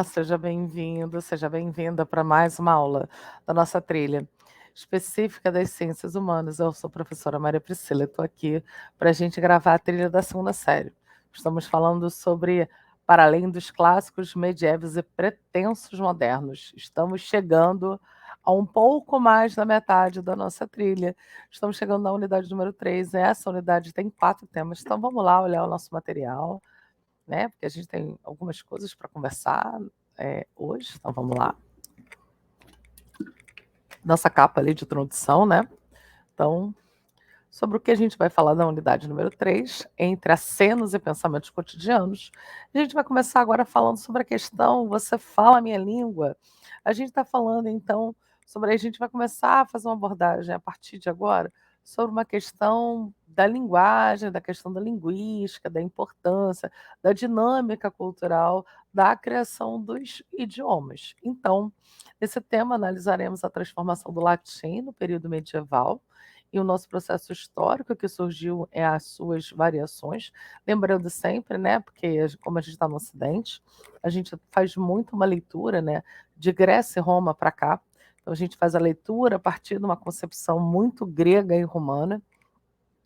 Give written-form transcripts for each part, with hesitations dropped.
seja bem-vindo, seja bem-vinda para mais uma aula da nossa trilha específica das ciências humanas. Eu sou a professora Maria Priscila, estou aqui para a gente gravar a trilha da segunda série. Estamos falando sobre para além dos clássicos medievais e pretensos modernos. Estamos chegando a um pouco mais da metade da nossa trilha. Estamos chegando na unidade número 3. Essa unidade tem 4 temas, então vamos lá olhar o nosso material, né? Porque a gente tem algumas coisas para conversar hoje, então vamos lá. Nossa capa ali de introdução, né? Então, sobre o que a gente vai falar na unidade número 3, entre acenos e pensamentos cotidianos. A gente vai começar agora falando sobre a questão "Você fala a minha língua?". A gente está falando, então, sobre... A gente vai começar a fazer uma abordagem a partir de agora sobre uma questão da linguagem, da questão da linguística, da importância, da dinâmica cultural, da criação dos idiomas. Então, nesse tema, analisaremos a transformação do latim no período medieval e o nosso processo histórico que surgiu as suas variações, lembrando sempre, né, porque como a gente está no Ocidente, a gente faz muito uma leitura, né, de Grécia e Roma para cá. Então a gente faz a leitura a partir de uma concepção muito grega e romana,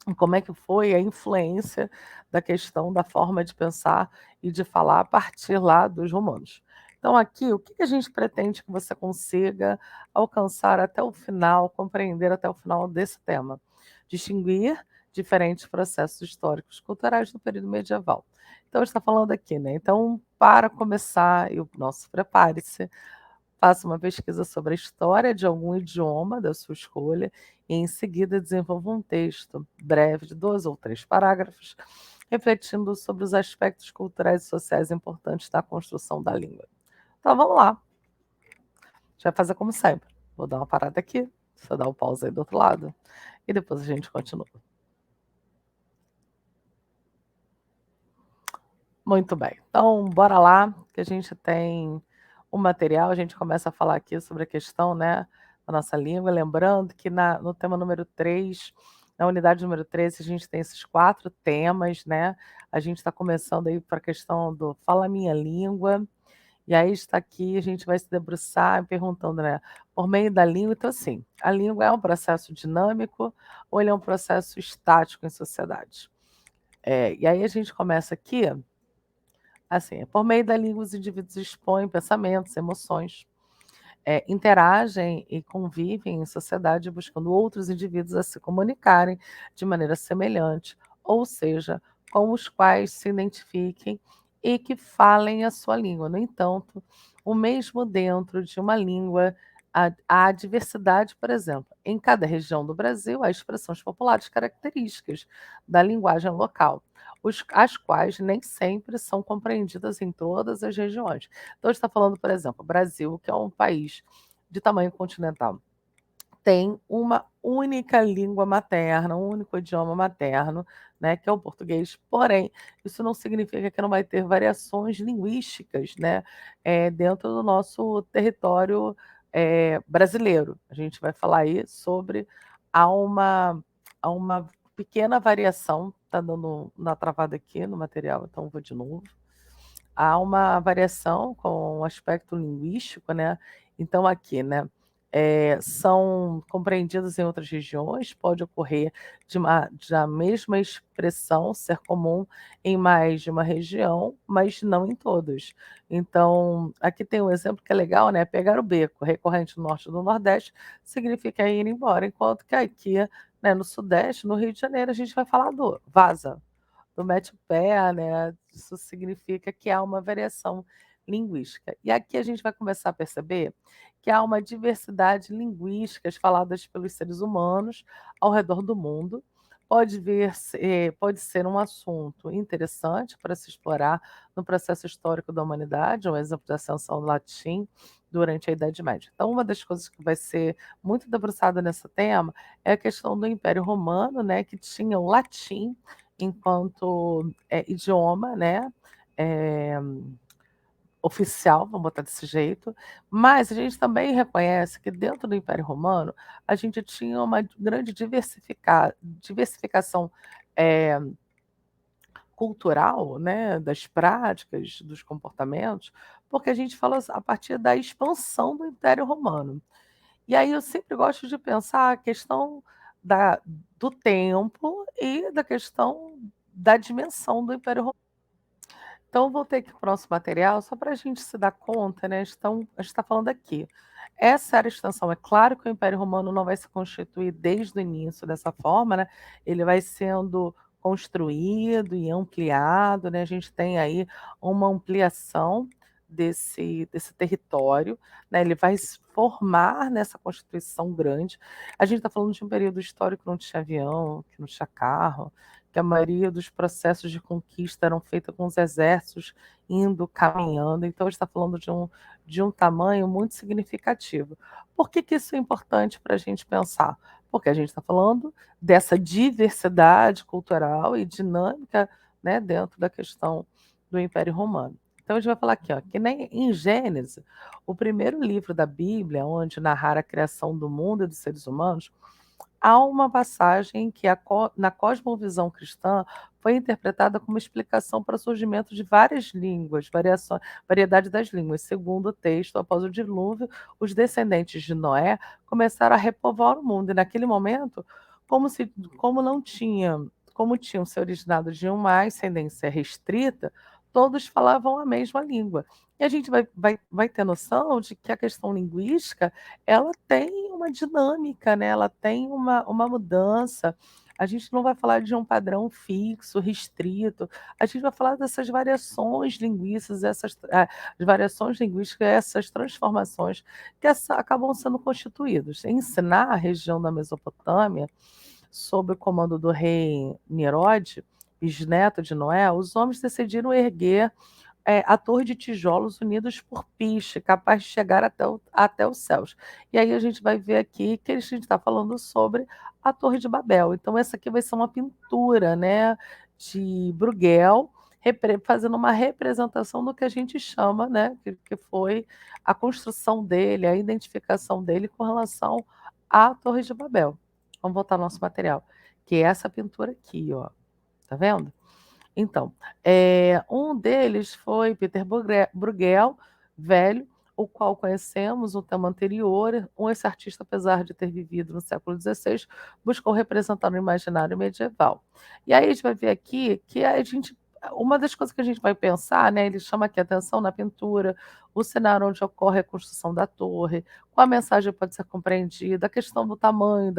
e como é que foi a influência da questão da forma de pensar e de falar a partir lá dos romanos. Então aqui, o que a gente pretende que você consiga alcançar até o final, compreender até o final desse tema? Distinguir diferentes processos históricos culturais do período medieval. Então, está falando aqui, né? Então, para começar, prepare-se, faça uma pesquisa sobre a história de algum idioma da sua escolha e, em seguida, desenvolva um texto breve de 2 ou 3 parágrafos, refletindo sobre os aspectos culturais e sociais importantes da construção da língua. Então, vamos lá. A gente vai fazer como sempre. Vou dar uma parada aqui, você dá o pause aí do outro lado, e depois a gente continua. Muito bem. Então, bora lá, que a gente tem o material, a gente começa a falar aqui sobre a questão, né, da nossa língua, lembrando que no tema número 3, na unidade número 13, a gente tem esses 4 temas, né? A gente está começando aí para a questão do fala a minha língua, e aí está aqui, a gente vai se debruçar perguntando, né, por meio da língua. Então, assim, a língua é um processo dinâmico ou ele é um processo estático em sociedade? E aí a gente começa aqui assim, por meio da língua, os indivíduos expõem pensamentos, emoções, interagem e convivem em sociedade buscando outros indivíduos a se comunicarem de maneira semelhante, ou seja, com os quais se identifiquem e que falem a sua língua. No entanto, o mesmo dentro de uma língua, há diversidade, por exemplo. Em cada região do Brasil, há expressões populares características da linguagem local, as quais nem sempre são compreendidas em todas as regiões. Então, a gente está falando, por exemplo, o Brasil, que é um país de tamanho continental, tem uma única língua materna, um único idioma materno, né, que é o português. Porém, isso não significa que não vai ter variações linguísticas, né, dentro do nosso território brasileiro. A gente vai falar aí sobre há uma, há uma pequena variação, está dando na travada aqui no material, então vou de novo. Há uma variação com o aspecto linguístico, né? Então aqui, né, são compreendidos em outras regiões, pode ocorrer de a mesma expressão ser comum em mais de uma região, mas não em todas. Então, aqui tem um exemplo que é legal, né? Pegar o beco, recorrente no norte e do nordeste, significa ir embora, enquanto que aqui, né, no sudeste, no Rio de Janeiro, a gente vai falar do vaza, do mete o pé, né? Isso significa que há uma variação linguística. E aqui a gente vai começar a perceber que há uma diversidade linguísticas faladas pelos seres humanos ao redor do mundo. Pode ser um assunto interessante para se explorar no processo histórico da humanidade, um exemplo de ascensão do latim durante a Idade Média. Então, uma das coisas que vai ser muito debruçada nesse tema é a questão do Império Romano, né, que tinha o latim enquanto idioma, né, é, oficial, vamos botar desse jeito, mas a gente também reconhece que dentro do Império Romano a gente tinha uma grande diversificação cultural, né, das práticas, dos comportamentos, porque a gente fala a partir da expansão do Império Romano. E aí eu sempre gosto de pensar a questão da do tempo e da questão da dimensão do Império Romano. Então voltei aqui para o nosso material só para a gente se dar conta, né, então a gente está falando aqui, essa era a extensão. É claro que o Império Romano não vai se constituir desde o início dessa forma, né, ele vai sendo construído e ampliado, né, a gente tem aí uma ampliação desse território, né, ele vai se formar nessa constituição grande. A gente está falando de um período histórico que não tinha avião, que não tinha carro, que a maioria dos processos de conquista eram feitos com os exércitos indo, caminhando, então a gente está falando de um tamanho muito significativo. Por que que isso é importante para a gente pensar? Porque a gente está falando dessa diversidade cultural e dinâmica, né, dentro da questão do Império Romano. Então a gente vai falar aqui, ó, que nem em Gênesis, o primeiro livro da Bíblia, onde narrar a criação do mundo e dos seres humanos, há uma passagem que na cosmovisão cristã foi interpretada como explicação para o surgimento de várias línguas, variedade das línguas. Segundo o texto, após o dilúvio, os descendentes de Noé começaram a repovoar o mundo. E naquele momento, como, se, como não tinha, como tinham se originado de uma ascendência restrita, todos falavam a mesma língua. E a gente vai ter noção de que a questão linguística ela tem uma dinâmica, né, ela tem uma mudança. A gente não vai falar de um padrão fixo, restrito, a gente vai falar dessas variações linguísticas, as variações linguísticas, essas transformações que acabam sendo constituídos. Ensinar a região da Mesopotâmia, sob o comando do rei Nirode, bisneto de Noé, os homens decidiram erguer a torre de tijolos unidos por piche, capaz de chegar até os céus. E aí a gente vai ver aqui que a gente está falando sobre a Torre de Babel. Então essa aqui vai ser uma pintura, né, de Bruegel, fazendo uma representação do que a gente chama, né, que foi a construção dele, a identificação dele com relação à Torre de Babel. Vamos voltar ao nosso material, que é essa pintura aqui, ó. Tá vendo? Então, um deles foi Peter Bruegel, velho, o qual conhecemos no tema anterior. Esse artista, apesar de ter vivido no século XVI, buscou representar no imaginário medieval. E aí a gente vai ver aqui que uma das coisas que a gente vai pensar, né, ele chama aqui a atenção na pintura, o cenário onde ocorre a construção da torre, qual a mensagem pode ser compreendida, a questão do tamanho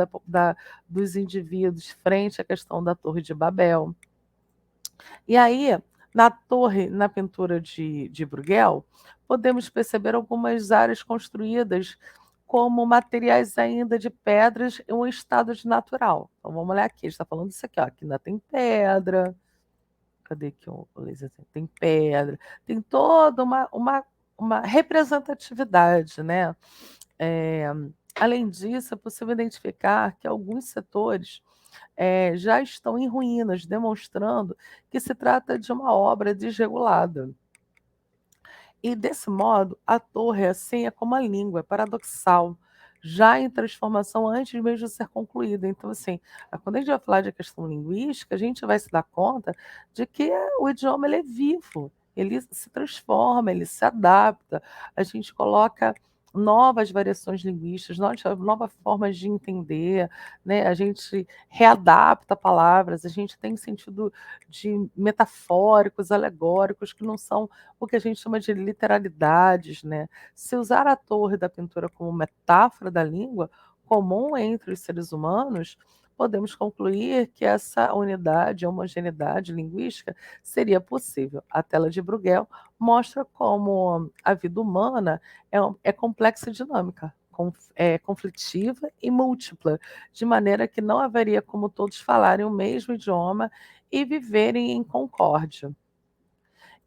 dos indivíduos frente à questão da Torre de Babel. E aí, na torre, na pintura de Bruegel, podemos perceber algumas áreas construídas como materiais ainda de pedras em um estado de natural. Então vamos olhar aqui, a gente está falando disso aqui, ó, aqui ainda tem pedra. Cadê aqui o laser? Tem pedra, tem toda uma representatividade, né? É, além disso, é possível identificar que alguns setores já estão em ruínas, demonstrando que se trata de uma obra desregulada. E desse modo, a torre assim é como a língua, é paradoxal, já em transformação antes mesmo de ser concluída. Então, assim, quando a gente vai falar de questão linguística, a gente vai se dar conta de que o idioma ele é vivo, ele se transforma, ele se adapta, a gente coloca novas variações linguísticas, novas formas de entender, né? A gente readapta palavras, a gente tem sentido de metafóricos, alegóricos, que não são o que a gente chama de literalidades, né? Se usar a torre da pintura como metáfora da língua comum entre os seres humanos, podemos concluir que essa unidade, homogeneidade linguística seria possível. A tela de Bruegel mostra como a vida humana é complexa e dinâmica, conflitiva e múltipla, de maneira que não haveria como todos falarem o mesmo idioma e viverem em concórdia.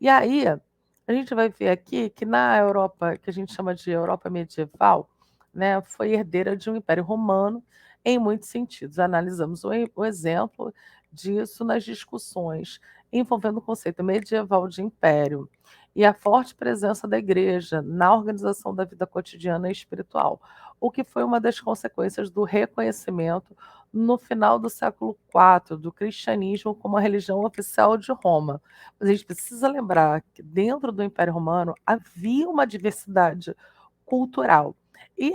E aí, a gente vai ver aqui que na Europa, que a gente chama de Europa medieval, né, foi herdeira de um Império Romano em muitos sentidos. Analisamos o exemplo disso nas discussões envolvendo o conceito medieval de império e a forte presença da igreja na organização da vida cotidiana e espiritual, o que foi uma das consequências do reconhecimento no final do século IV, do cristianismo como a religião oficial de Roma. Mas a gente precisa lembrar que dentro do Império Romano havia uma diversidade cultural. E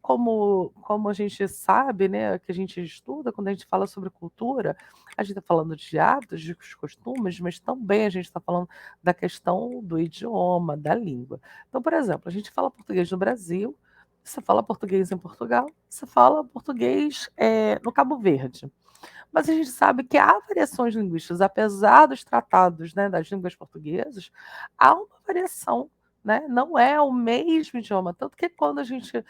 como a gente sabe, né, que a gente estuda, quando a gente fala sobre cultura, a gente está falando de hábitos, de costumes, mas também a gente está falando da questão do idioma, da língua. Então, por exemplo, a gente fala português no Brasil, você fala português em Portugal, você fala português no Cabo Verde. Mas a gente sabe que há variações linguísticas, apesar dos tratados, né, das línguas portuguesas, há uma variação, né? Não é o mesmo idioma, tanto que quando a gente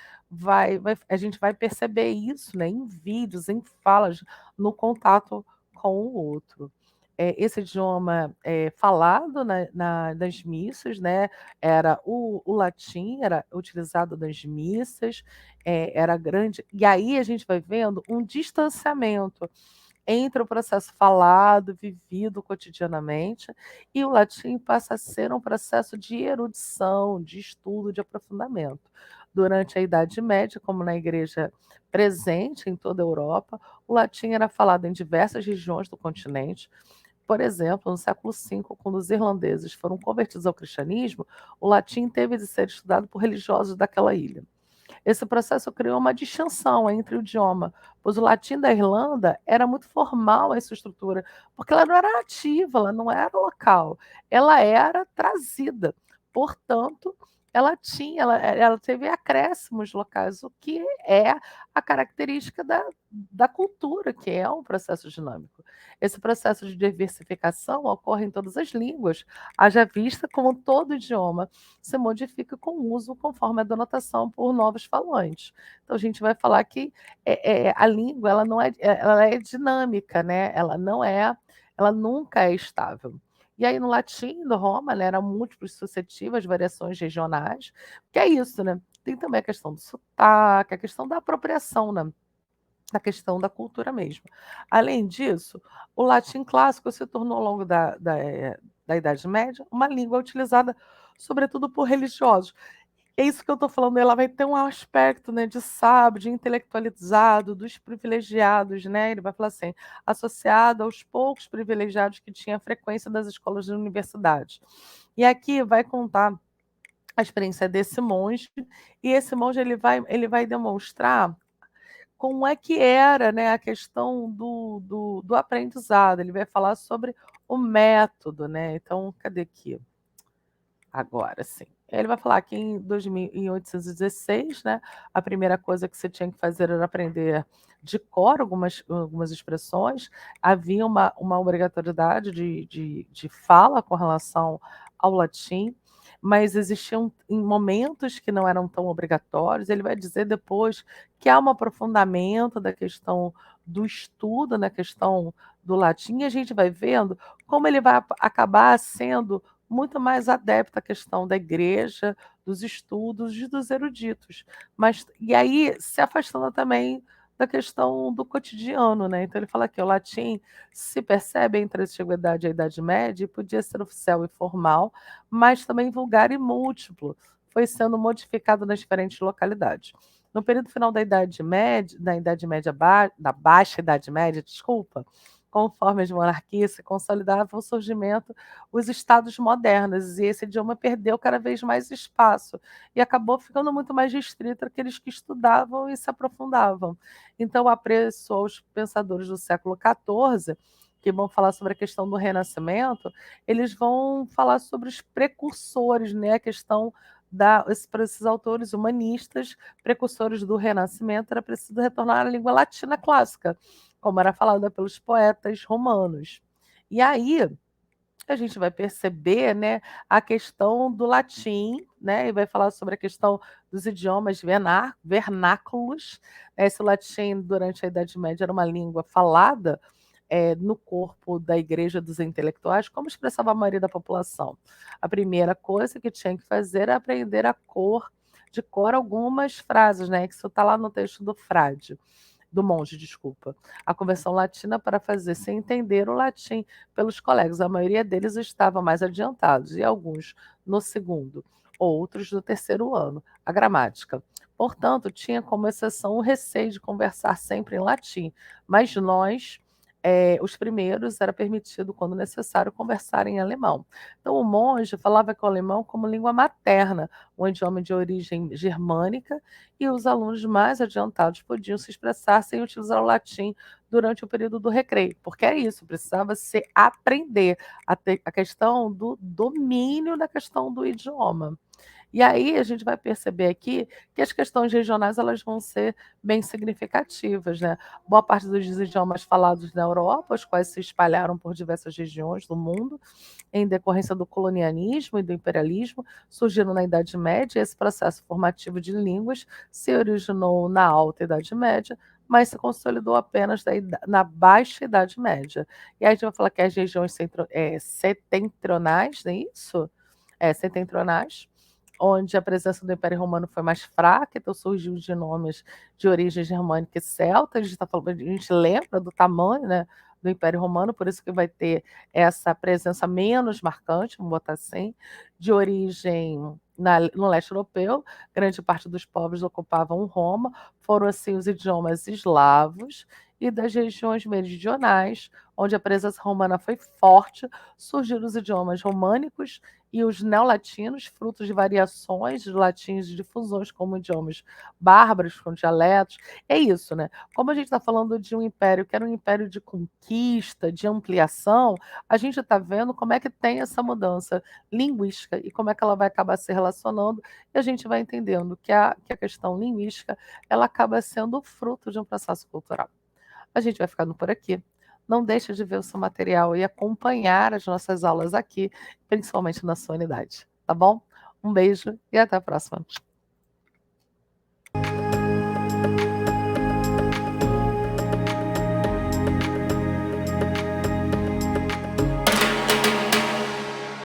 a gente vai perceber isso, né, em vídeos, em falas, no contato com o outro. Esse idioma falado nas missas, né, era o latim, era utilizado nas missas, era grande, e aí a gente vai vendo um distanciamento entre o processo falado, vivido cotidianamente, e o latim passa a ser um processo de erudição, de estudo, de aprofundamento. Durante a Idade Média, como na igreja presente em toda a Europa, o latim era falado em diversas regiões do continente. Por exemplo, no século V, quando os irlandeses foram convertidos ao cristianismo, o latim teve de ser estudado por religiosos daquela ilha. Esse processo criou uma distinção entre o idioma, pois o latim da Irlanda era muito formal essa estrutura, porque ela não era nativa, ela não era local, ela era trazida. Portanto, ela teve acréscimos locais, o que é a característica da cultura, que é um processo dinâmico. Esse processo de diversificação ocorre em todas as línguas, haja vista como todo idioma se modifica com o uso conforme a denotação por novos falantes. Então a gente vai falar que a língua ela não ela é dinâmica, né? Ela nunca é estável. E aí no latim do Roma, né, eram múltiplos suscetíveis, variações regionais, que é isso, né? Tem também a questão do sotaque, a questão da apropriação, né? Da questão da cultura mesmo. Além disso, o latim clássico se tornou ao longo da Idade Média uma língua utilizada sobretudo por religiosos. É isso que eu estou falando, ela vai ter um aspecto, né, de sábio, de intelectualizado, dos privilegiados, né? Ele vai falar assim, associado aos poucos privilegiados que tinha a frequência das escolas e universidades. E aqui vai contar a experiência desse monge, e esse monge ele vai demonstrar como é que era, né, a questão do aprendizado. Ele vai falar sobre o método, né? Então, cadê aqui? Agora sim. Ele vai falar que em 816, né, a primeira coisa que você tinha que fazer era aprender de cor algumas expressões, havia uma obrigatoriedade de fala com relação ao latim, mas existiam em momentos que não eram tão obrigatórios. Ele vai dizer depois que há um aprofundamento da questão do estudo na questão do latim, e a gente vai vendo como ele vai acabar sendo muito mais adepto à questão da igreja, dos estudos e dos eruditos. Mas e aí se afastando também da questão do cotidiano, né? Então ele fala que o latim se percebe entre a antiguidade e a Idade Média e podia ser oficial e formal, mas também vulgar e múltiplo, foi sendo modificado nas diferentes localidades. No período final da Idade Média, da Baixa Idade Média, desculpa, conforme as monarquias se consolidavam, o surgimento os estados modernos, e esse idioma perdeu cada vez mais espaço e acabou ficando muito mais restrito àqueles que estudavam e se aprofundavam. Então, o apreço aos pensadores do século XIV, que vão falar sobre a questão do Renascimento, eles vão falar sobre os precursores, né? A questão para esses autores humanistas, precursores do Renascimento, era preciso retornar à língua latina clássica, como era falada pelos poetas romanos. E aí, a gente vai perceber, né, a questão do latim, né, e vai falar sobre a questão dos idiomas vernáculos. Esse latim, durante a Idade Média, era uma língua falada no corpo da igreja dos intelectuais, como expressava a maioria da população. A primeira coisa que tinha que fazer era aprender de cor algumas frases, né, que isso está lá no texto do monge, desculpa, a conversão latina para fazer-se entender o latim pelos colegas. A maioria deles estava mais adiantados, e alguns no segundo, outros no terceiro ano, a gramática. Portanto, tinha como exceção o receio de conversar sempre em latim, mas nós, os primeiros, era permitido, quando necessário, conversar em alemão. Então, o monge falava com o alemão como língua materna, um idioma de origem germânica, e os alunos mais adiantados podiam se expressar sem utilizar o latim durante o período do recreio, porque é isso, precisava se aprender a questão do domínio da questão do idioma. E aí a gente vai perceber aqui que as questões regionais elas vão ser bem significativas, né? Boa parte dos idiomas falados na Europa, os quais se espalharam por diversas regiões do mundo, em decorrência do colonialismo e do imperialismo, surgiram na Idade Média. Esse processo formativo de línguas se originou na Alta Idade Média, mas se consolidou apenas na Baixa Idade Média. E aí a gente vai falar que as regiões setentrionais, não é isso? Setentrionais, onde a presença do Império Romano foi mais fraca, então surgiu de nomes de origem germânica e celta. A gente lembra do tamanho, né, do Império Romano, por isso que vai ter essa presença menos marcante, vamos botar assim, de origem no leste europeu. Grande parte dos povos ocupavam Roma, foram assim os idiomas eslavos, e das regiões meridionais, onde a presença romana foi forte, surgiram os idiomas românicos e os neolatinos, frutos de variações de latins e difusões como idiomas bárbaros, com dialetos. É isso, né? Como a gente está falando de um império que era um império de conquista, de ampliação, a gente está vendo como é que tem essa mudança linguística e como é que ela vai acabar se relacionando, e a gente vai entendendo que a questão linguística ela acaba sendo fruto de um processo cultural. A gente vai ficando por aqui. Não deixe de ver o seu material e acompanhar as nossas aulas aqui, principalmente na sua unidade, tá bom? Um beijo e até a próxima.